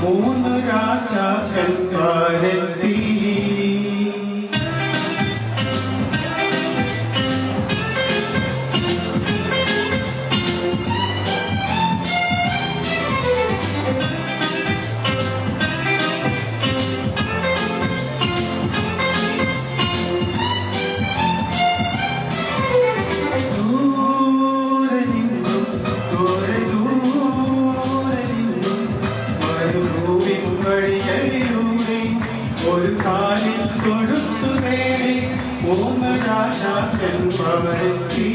മൂന്ന് രാജാക്കന്മാരെത്തി. ഒരു കാലിൽ കൊടുത്തു നേടി മൂന്ന് രാജാക്കന്മാരെത്തി.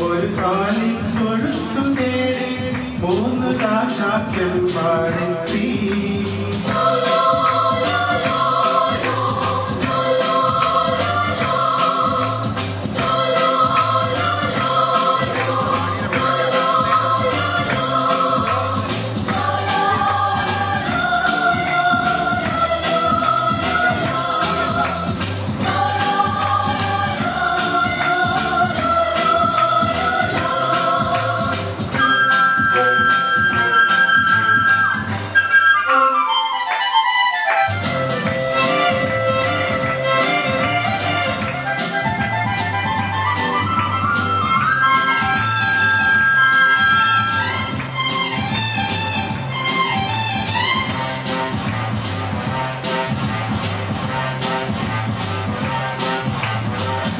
ഒരു കാലിൽ കൊടുത്തു നേടി മൂന്ന് രാജാക്കന്മാരെത്തി.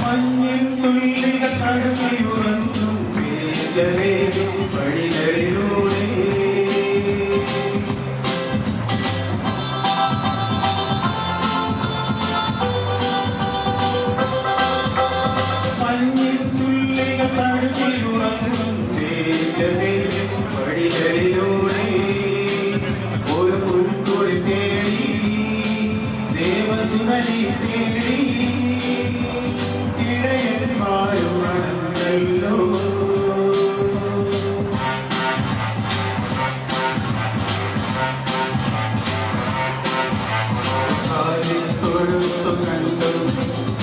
മഞ്ഞിൻ തുള്ളികൾ തഴുകിയുറങ്ങും വേഗമേ വഴികളിലൂടെ. മഞ്ഞിൻ തുള്ളികൾ തഴുകിയുറങ്ങും വേഗമേ വഴികളിലൂടെ. ഒരു പുൽക്കൊടി തേടി ദേവസുനരി തേടി ഇടയന്മാരുണർന്നല്ലോ. കാലിൽ തൊഴുത്തു കണ്ടു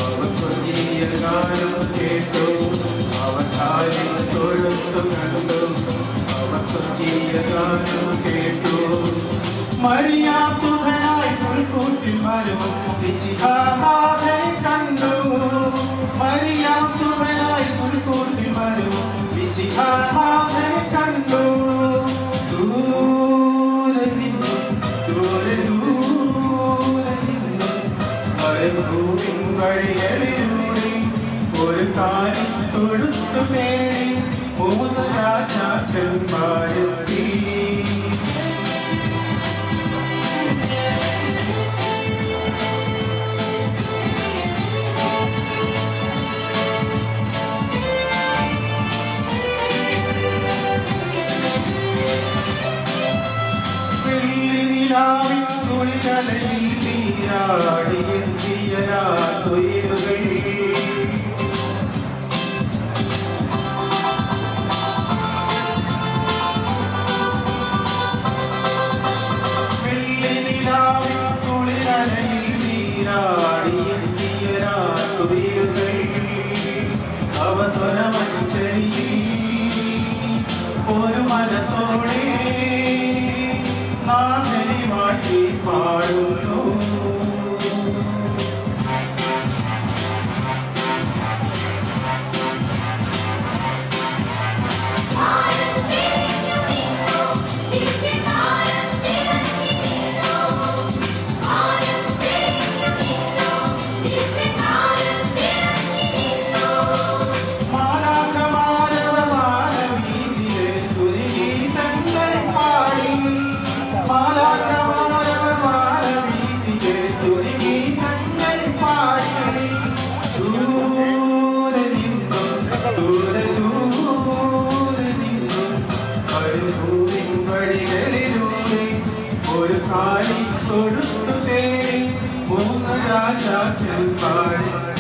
അവർ സ്വർഗീയ ഗാനം കേട്ടു. അവർ കാലിൽ തൊഴുത്തു കണ്ടു അവർ സ്വർഗീയ ഗാനം കേട്ടു. മരിയാസുഖനായി പുൽക്കൂട്ടിൽ വരും മിശിഹായെ കണ്ടു. മരിയാസുഖനായി പുൽക്കൂട്ടിൽ വരും മിശിഹായെ കണ്ടു. ദൂരെ നിന്നും മരുഭൂമിൻ വഴികളിലൂടെ ഒരു കാലിൽ തൊഴുത്തു നേടി മൂന്ന് രാജാക്കന്മാരെത്തി. കുളികലയിൽ നീരാടിയെത്തിയ രാത്രികൾ. വെള്ളിനിലാവിൻ കുളികലയിൽ നീരാടിയെത്തിയ രാത്രികൾ. അവസരമനുസരിച്ച് ഒരു മനസ്സോടെ നാഥനെ വാഴ്ത്തി പാടുന്നു. രാജാ ചെമ്പാടി